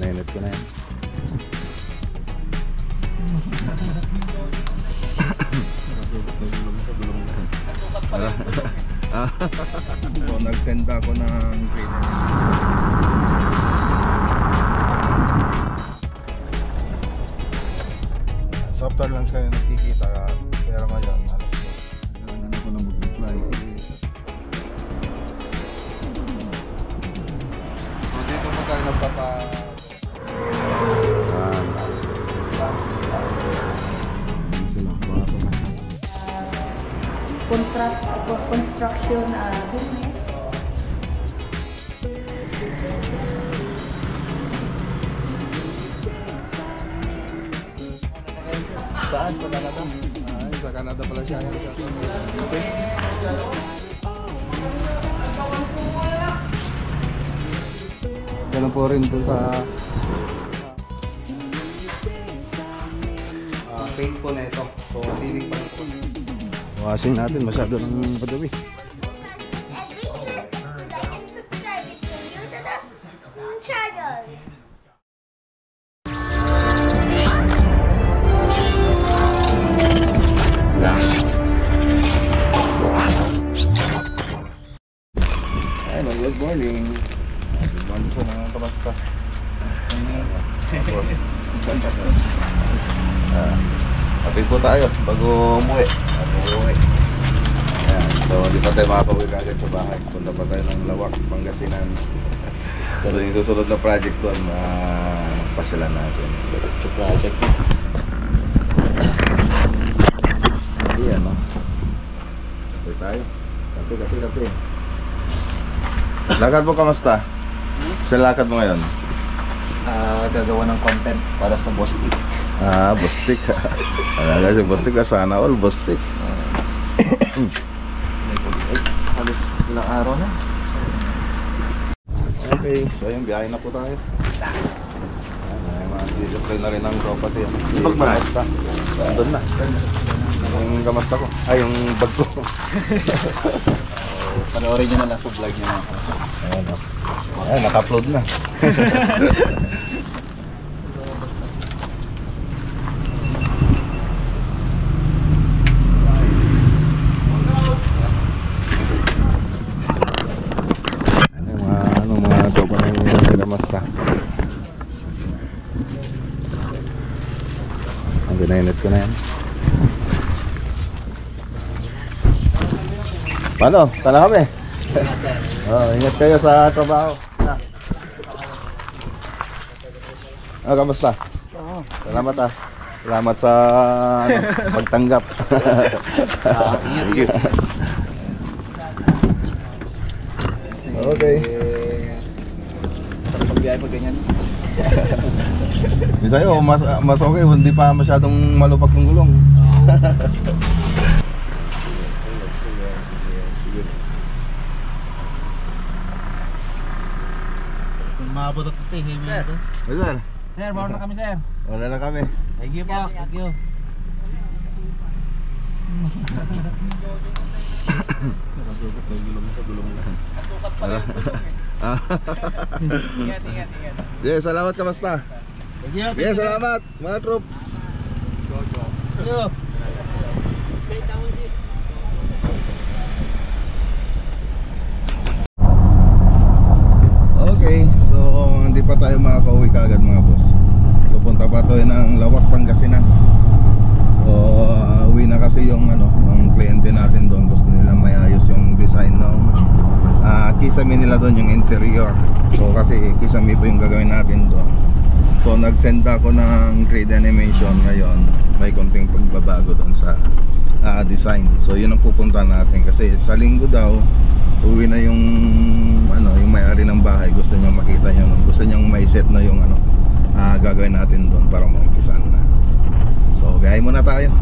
Nainit ko na yan. So, nag-send ako ng grade. Software lang kayo nakikita, pero ngayon alas ko. Kailangan ako na mag-reply. So dito mo tayo nagpapa... Construction business. Saan? Sa Canada? Ay, sa Canada pala siya. Okay. Ganun po rin po sa paint po na ito. So, ceiling pa ito. Washing natin masyado ng padawi. Hello, good morning. Good morning po mga kabasta. Happy po tayo bago umuwi. Ayan, so hindi pa tayo makapauwi kagad sa bahay. Punta pa tayo ng Lawak, Pangasinan. So yung susunod na project doon, pasyalan natin. Diretso project. Ayan, no? Kape tayo. Kape. Lakad mo kamusta? Sa lakad mo ngayon? Gagawa ng content para sa Bostik. Bostik. Alaga si Bostik, sana all Bostik. Halos ilang araw na. Okay, so yung biyahe na po tayo. Mag-display na rin ang tropa siya. Kamusta? Doon na. Yung kamusta ko. Ay, yung bag ko. Panoorin nyo na lang sa vlog nyo mga kamusta. Ayan, o. Ayan, naka-upload na. Mga tropa na yung kinamasta. Ang ginainit ko na yan. Paano? Tala kami. Ingat kayo sa trabaho. Kamusta? Salamat Salamat sa pagtanggap. Ingat. Okay. Sarap pagbiyahe pag ganyan. Bisa yun, mas okay, hindi pa masyadong malupak ng gulong. Maabot at ito, heavy na ito. Sir, Sir, na kami, sir. wala na kami. Thank you po, thank you. Nasukat pala yung gulong eh. Ingat. Yeah, salamat kamusta? Thank you. Yeah, salamat mga troops. Thank you. Okay, so hindi pa tayo makakauwi kagad mga boss. So punta pa tayo ng Lawak, Pangasinan. So uwi na kasi yung yung kliyente natin doon. Gusto nilang mayayos yung design ng kisame nila doon, yung interior. So kasi kisame po yung gagawin natin doon. So nag-send ako ng grade animation ngayon. May konting pagbabago doon sa design. So yun ang pupunta natin kasi sa linggo daw uwi na yung yung may-ari ng bahay. Gusto niya makita niyo, gusto niyang may set na yung gagawin natin doon para maumpisan na. So biyahe muna tayo.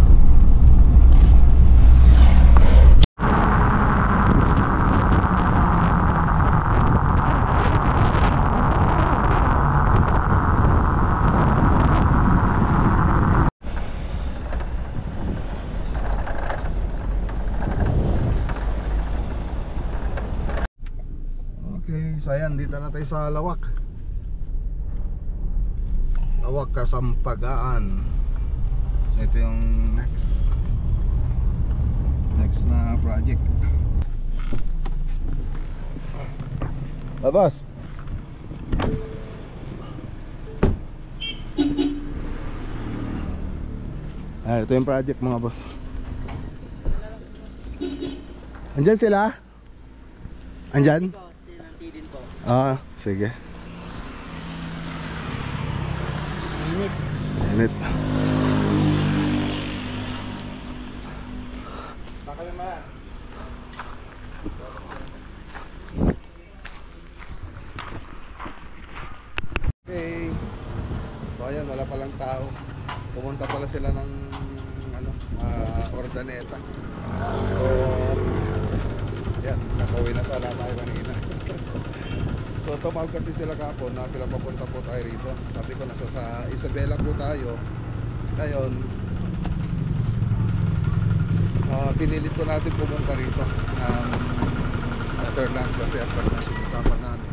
Okay, so ayan, dito na tayo sa Lawak. Lawak Kasampagaan. So ito yung next na project. Labas. Ito yung project mga boss. Andyan sila? Andyan? Ah, sige. Init. Okay. So ayan, wala palang tao. Pumunta pala sila ng Ordaneta. So yan, nakauwi na sana tayo kanina. So tumawag kasi sila kahapon na pinapapunta po tayo rito. Sabi ko nasa sa Isabela po tayo. Ngayon pinilit ko natin pumunta rito after lunch kasi after lunch usapan namin.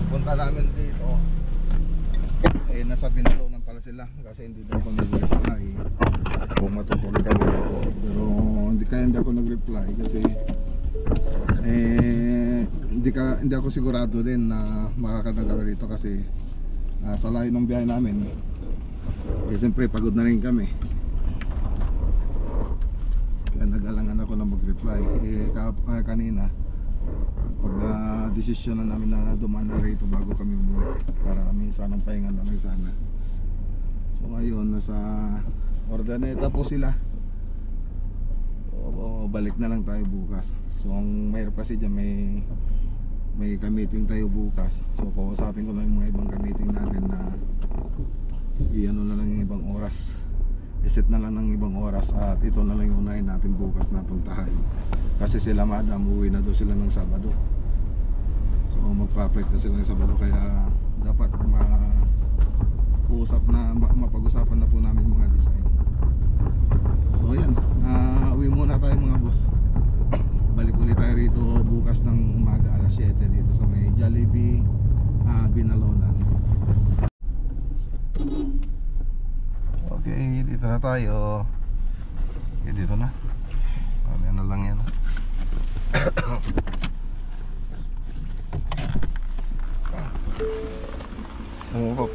Punta namin dito nasa Binalonan pala sila kasi hindi daw ako nag-reply kung matutuloy kami dito. Pero hindi ako nag-reply kasi hindi ako sigurado din na makakadang kami rito kasi sa layo ng biyahe namin siyempre pagod na rin kami, kaya nag-alangan ako na mag-reply. Kanina pag desisyon na namin na dumaan na rito bago kami umuwi para minsan ang pahinga na lang sana. So ngayon nasa Ordaneta po sila. So, balik na lang tayo bukas. So ang mayroon kasi dyan may ka-meeting tayo bukas. So kausapin ko na yung mga ibang ka-meeting natin na iano na lang yung ibang oras, iset na lang ng ibang oras at ito na lang yung unahin natin bukas na puntahan kasi sila madam uwi na daw sila ng Sabado. So magpa-flight na sila ng Sabado kaya dapat mapag-usapan na po namin mga design. So ayan, uwi muna tayo mga boss. Balik ulit tayo rito bukas ng umaga alas 7 dito sa may Jollibee Binalonan. Okay, dito na tayo. Okay, dito na. Ano na lang yan.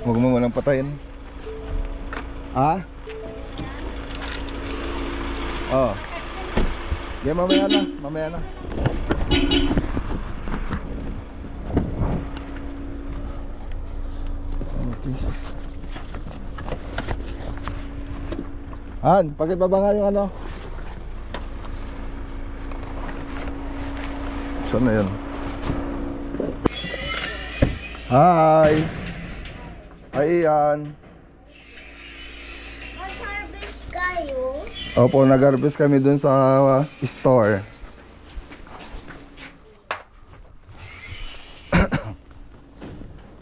Huwag mo walang patayin. Ha? Oh. Okay, mamaya na. Okay. Han, pakibaba nga yung ano. Saan na yun? Hi! Hi, Ian! Mag-harvest kayo? Opo, nag-harvest kami dun sa store.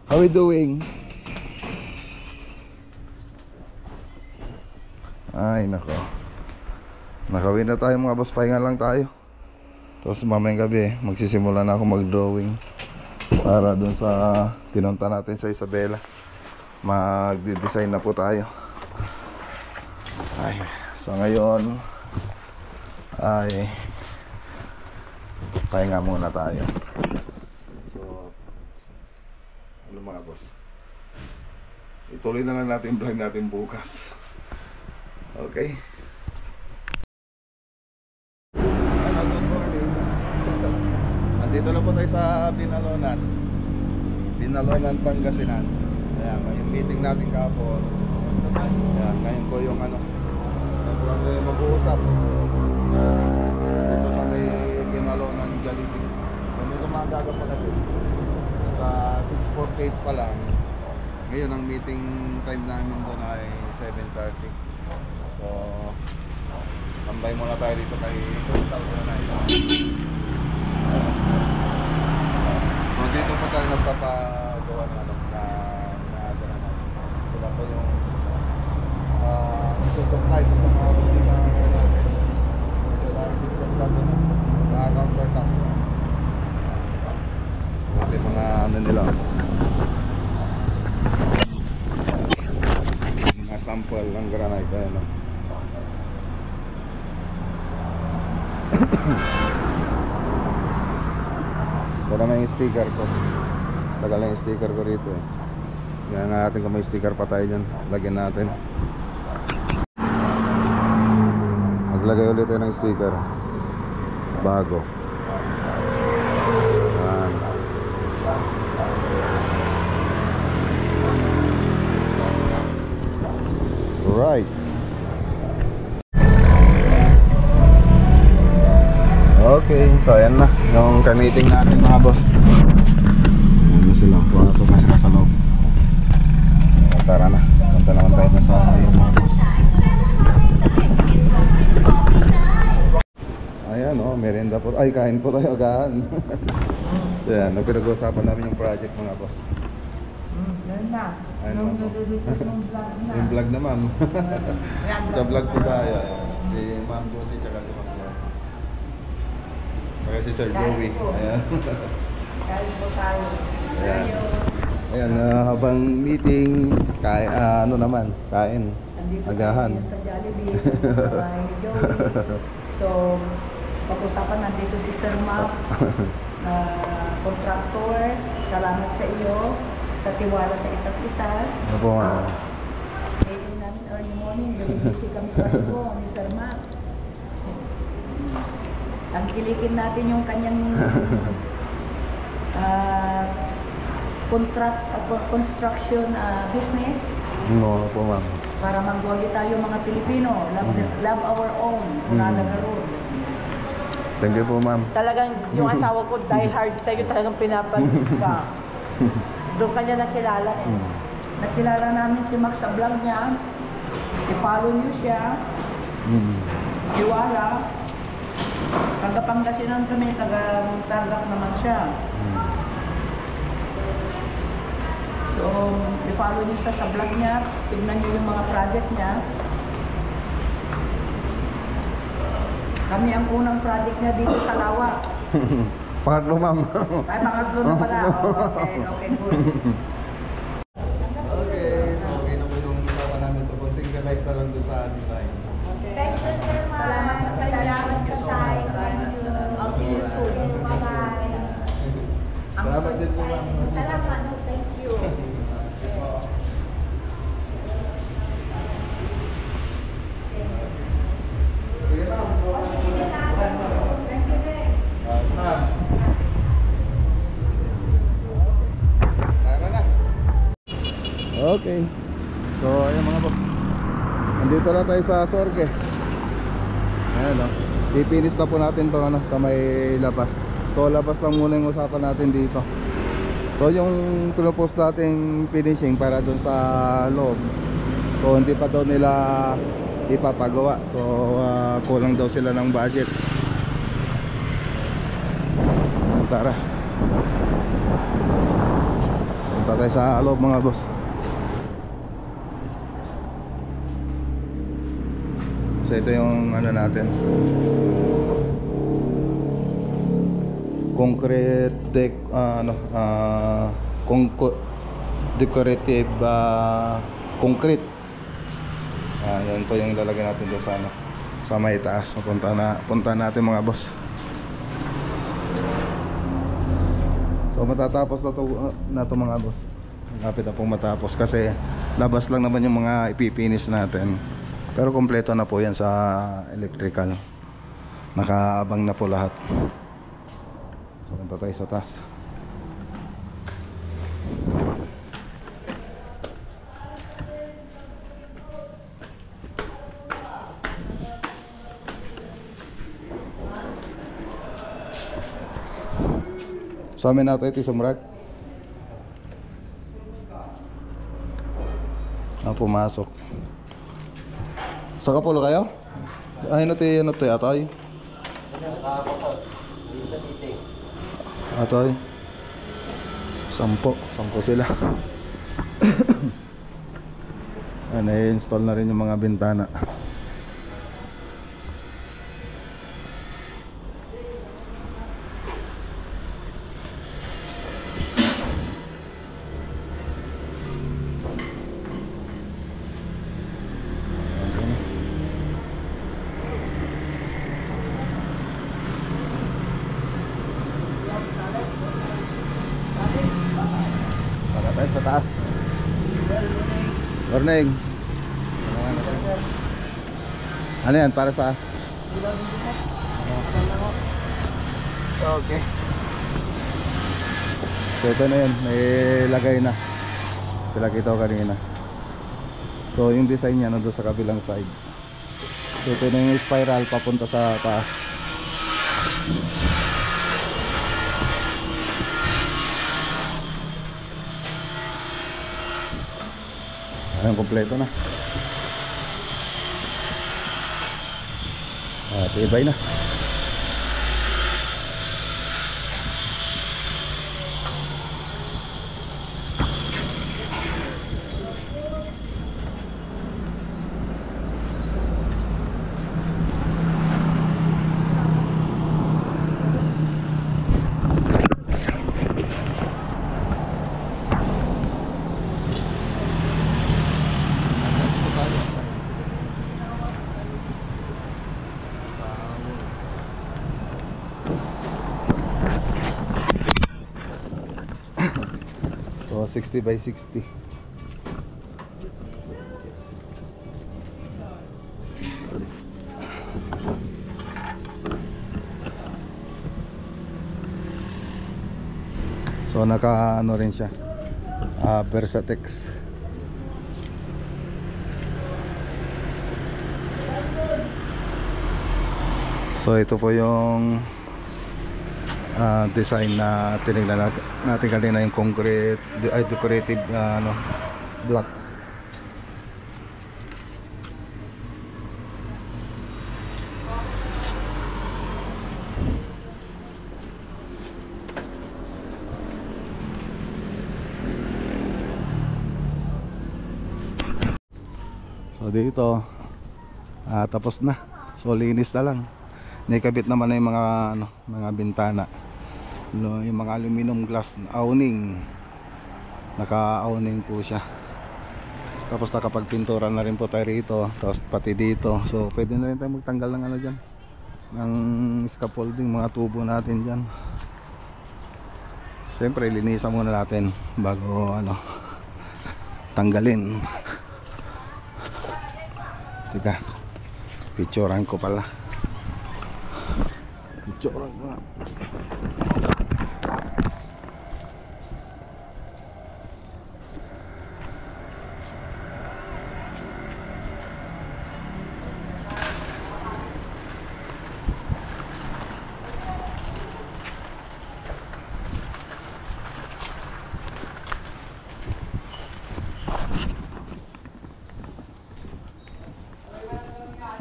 How we doing? Ay nako, nakawin na tayo mga boss, pahinga lang tayo. Tapos mamayang gabi magsisimula na ako mag-drawing para dun sa pinunta natin sa Isabela. Magde-design na po tayo. Ay, so ngayon ay pahinga muna tayo. So ano mga boss, ituloy na lang natin yung vlog natin bukas. Okay. Good morning. Andito na po tayo sa Binalonan, Pangasinan. Ayan, yung meeting natin kahapon. Ayan, ngayon po yung mag-uusap dito sa may Binalonan Jollibee. So medyo magaga pa kasi sa 6:48 pa lang. Ngayon ang meeting time namin doon ay 7:30. So tambay muna tayo dito kay Crystal Granay. So dito pa tayo nagpapagawa ng granay. Sila po yung susupply sa mga rosina natin. So dahil susupply doon sa countertop. Ito yung mga ano nila. Ayan, no? Ito naman yung sticker ko. Tagal na yung sticker ko rito eh. Ngayon nga natin kung may sticker pa tayo dyan. Lagyan natin. Maglagay ulit tayo ng sticker. Bago. Ayan. Right. Okay, so ayan na yung ka-meeting natin mga boss. Ayan na sila, pumasok na sila sa loob. Tara na, punta naman tayo na sa yung mga boss. Ayan merenda po. Ay, kain po tayo agahan. So ayan, pinag-uusapan namin yung project mga boss. Yan na. Ayun, Yung ma'am. nililipat ng vlog na. Yung vlog na ma'am. Yan, Sa vlog po tayo. Ayan. Si Ma'am Josie tsaka si Ma'am Joy. Tsaka si Sir Joey. Ayan. Kain po tayo. Ayan. Tayo. Ayan, habang meeting, kain, ano naman, kain, Nandito agahan. tayo sa Jollibee. Sa Joey. So, pag-usapan nandito si Sir Mac, na contractor. Salamat sa iyo sa tiwala sa isa't isa. Ano po ma'am? Meeting namin early morning, busy kami po ni Sir Mac. Tangkilikin natin yung kanyang construction business No, ano po ma'am. para mag-goal tayo mga Pilipino. Love our own. Road. Thank you po ma'am. Talagang yung asawa ko die hard sa'yo, talagang pinapansin ka. Doon kanya nakilala eh. Nakilala namin si Max sa vlog niya. I-follow niyo siya. Iwala. Taga Pangasinan kami, taga-Tarlac naman siya. So, i-follow niyo siya sa vlog niya. Tignan niyo yung mga project niya. Kami ang unang project niya dito sa Lawak. Pangatlo ma'am. Ay, pangatlo na pala. Oh, okay, good. Okay, so okay na po yung usapan namin. So konting revise na lang doon sa design. Thank you, Sir Mike. Salamat sa time. Salamat sa time. Thank you. I'll see you soon. Bye-bye. Salamat din po ma'am. Salamat. Thank you. Sige ma'am. Ma'am. Tara na. Okay. So ayun mga boss. Nandito na tayo sa Sorge. Ayan o. Pipinis na po natin to sa may labas. So labas lang muna yung usapan natin dito. So yung pinopose nating finishing para dun sa loob. So hindi pa daw nila ipapagawa. So kulang daw sila ng budget. Tara. Punta tayo sa loob mga boss. So ito yung ano natin, concrete deck, decorative concrete. Yan po yung ilalagay natin doon sa sa may taas. Punta natin mga boss. So matatapos na to mga boss. Lapit na pong matapos kasi labas lang naman yung mga ipipinis natin. Pero kompleto na po yan sa electrical. Nakaabang na po lahat. So punta tayo sa taas. Sa amin natin ito sumrag. Pumasok. Sa Kapulo kayo? Ay, ano tayo atoy? Atoy. 10 sila. I-install na rin yung mga bintana. taas. Morning. Ano yan? Para sa? Okay. So ito na yun, may lagay na. Pinakita ko kanina. So yung design niya nandun sa kabilang side. So ito na yung spiral papunta sa taas. Ayun, kompleto na. Tibay na. So 60 by 60. So naka ano rin siya, Versatex. So ito po yung design na tinignan natin kanina, yung concrete decorative blocks. So dito tapos na. So linis na lang. Nakabit naman na yung mga bintana. Yung mga aluminum glass awning. Naka-awning po siya. Tapos nakapagpintura na rin po tayo rito. Tapos pati dito. So pwede na rin tayo magtanggal ng ano dyan, ng scaffolding, mga tubo natin dyan. Siyempre linisan muna natin bago tanggalin. Teka, picturean ko pala. Picturean ko nga.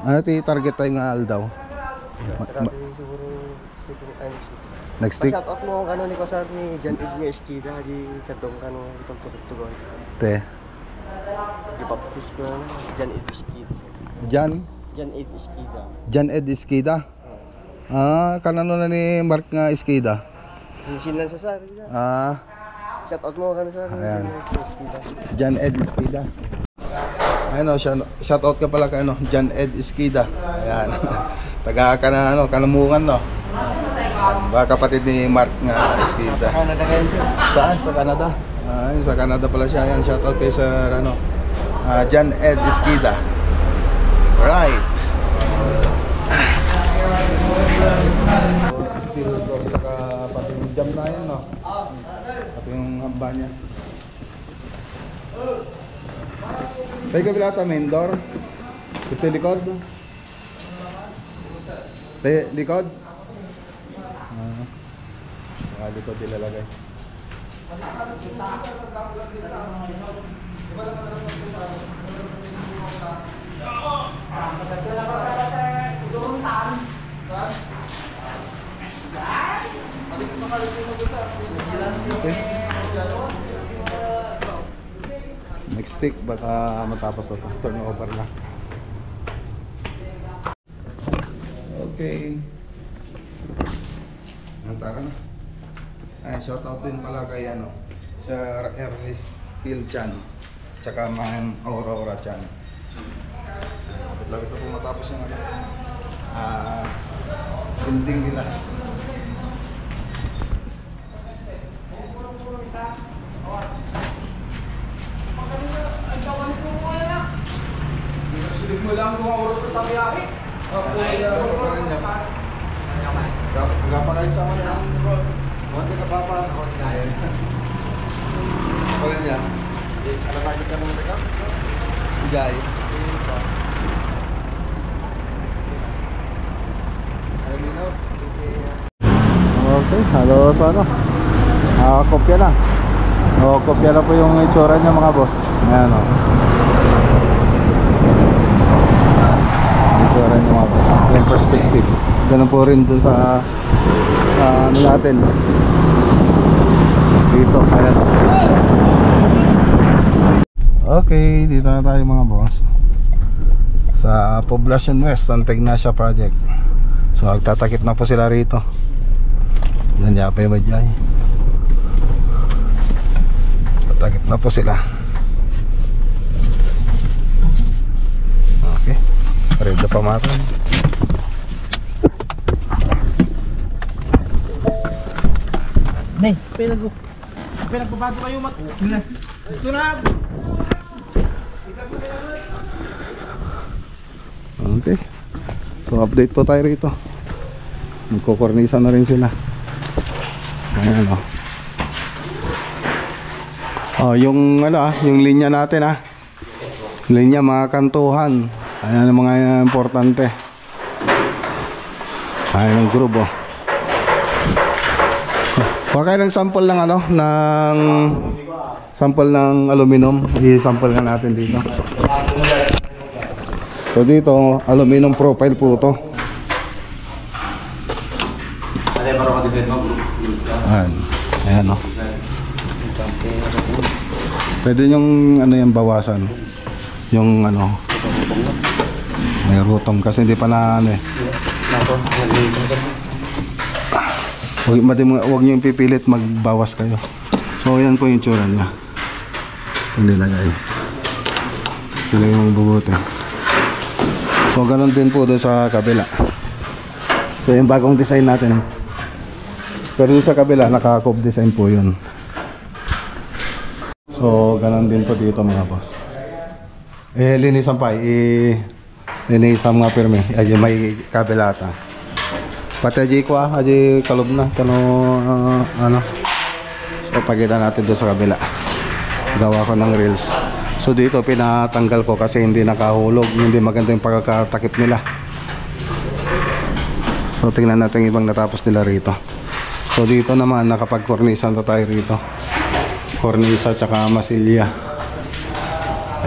Ano target tayo nga daw? Next week? Shout out mo ni Kosar ni Jan Ed Esquida di katong itong tugon. Te. Di baptis ko na Jan Ed Esquida. Jan Ed Esquida. Jan Ed Esquida? Kanano na ni Mark nga Esquida? Sinsinan sa sari. Shout out mo sa Ayan. Jan Ed Esquida. Jan Ed Esquida. Ayun, shout out ka pala kay Jan Ed Esquida. Ayan. Taga Kanamungan no. Baka kapatid ni Mark nga Esquida. Sa Canada kayo. Saan? Sa Canada? Sa Canada pala siya. Ayan, shout out kay sa Jan Ed Esquida. Right. Steel door saka pati yung jam na yan no. Pati yung hamba niya. Tayo kabila ata main door. Ito likod. Tayo likod. Saka likod ilalagay. Okay. Next stick baka matapos na ito. Turnover na. Okay. Tara na. Ay, shout out din pala kay Sir Ernest Phil Chan tsaka Ma'am Aurora Chan. Lapit ito po matapos yung building nila. Hanggang pa kayo sa mga konti ka pa pa. Pala niya. Alakakit ka naman ka? Igay. Okay, halo sa ano? Kopya na. Kopya na po yung itsura niya mga boss. Ayan o. Itsura niya mga boss. Yung perspective. Ganun po rin dun sa ano natin. Dito, ayan. Okay, dito na tayo mga boss. Sa Poblacion West, Santa Ignacia Project. So magtatakip na po sila rito. Yan yapay ba dyan? Tatakip na po sila. Okay, ready na pamatan. Nay, pinagbabago kayo mat. Ito na. Okay. So update po tayo rito. Magkukornisa na rin sila. Ayan o. Yung ano yung linya natin linya mga kantuhan. Ayan ang mga importante. Ayan ang grupo. Pakay ng sample ng ng sample ng aluminum. I-sample nga natin dito. So dito, aluminum profile po ito. Ayan o. Pwede yung yan bawasan. Yung may rutom kasi hindi pa na Huwag nyo yung pipilit magbawas kayo. So yan po yung tsura niya. Hindi lagay. Ito lang yung bubuti. So ganun din po doon sa kabila. So yung bagong design natin. Pero doon sa kabila naka-cove design po yun. So ganun din po dito mga boss. Linisan pa linisan nga pirmi. Ay may kabila ata. Pati aji ko aji kalob na So pagkita natin doon sa kabila. Gawa ko ng reels. So dito pinatanggal ko kasi hindi nakahulog, hindi maganda yung pagkakatakip nila. So tingnan natin ibang natapos nila rito. So dito naman nakapag-kornisan na tayo rito. Kornisa tsaka masilya.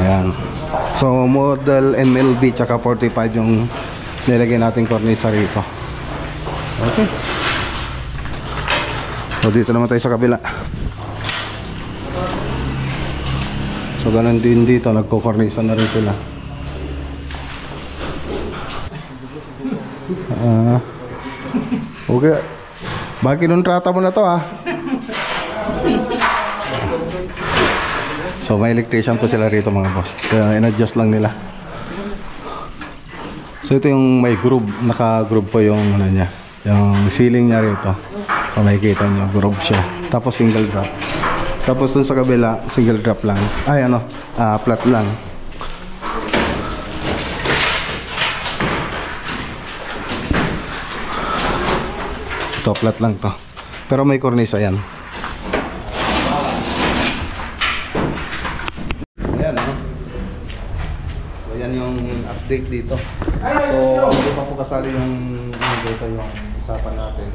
Ayan. So model MLB tsaka 45 yung nilagay natin kornisa rito. Okay. So dito naman tayo sa kabila. So ganun din dito, nagko-kornisa na rin sila. Okay. Bakit kinontrata mo na to So may electrician po sila rito mga boss. Kaya in-adjust lang nila. So ito yung may groove, naka-groove po yung niya. Yung ceiling niya rito. So makikita nyo, groove siya. Tapos single drop. Tapos dun sa kabila, single drop lang. Ay flat lang. Ito, flat lang to. Pero may cornisa yan. Ayan So yan yung update dito. So hindi pa po kasali yung dito yung usapan natin.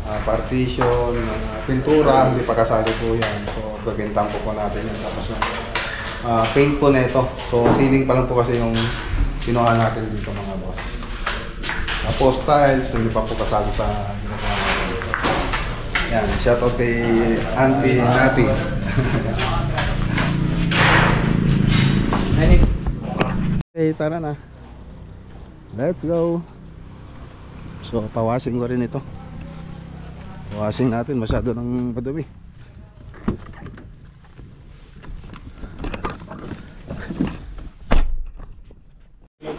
Partition, pintura, hindi pa kasali po yan. So gagawin po natin yan. Tapos yung paint po nito. So ceiling pa lang po kasi yung kinuha natin dito mga boss. Tapos tiles, hindi pa po kasali sa ginagawa natin dito. Yan, shoutout kay Auntie Nati. Okay, tara na. Let's go. So pawashing ko rin ito. Washing natin, masyado ng madumi.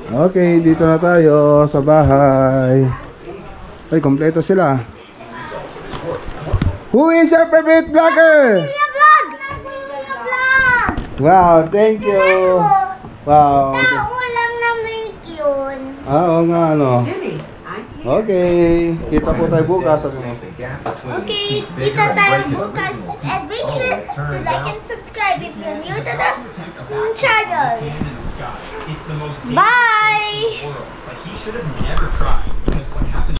Okay, dito na tayo sa bahay. Ay, kompleto sila. Who is your favorite vlogger? Wow, thank you. Wow. Ulam na make yun. Oo nga, ano. Jimmy, I'm here. Okay, kita po tayo bukas. Sabi mo. Okay, kita tayo bukas. And make sure to like and subscribe if you're new to the channel. It's the most Bye! world, but he should have never tried because what happened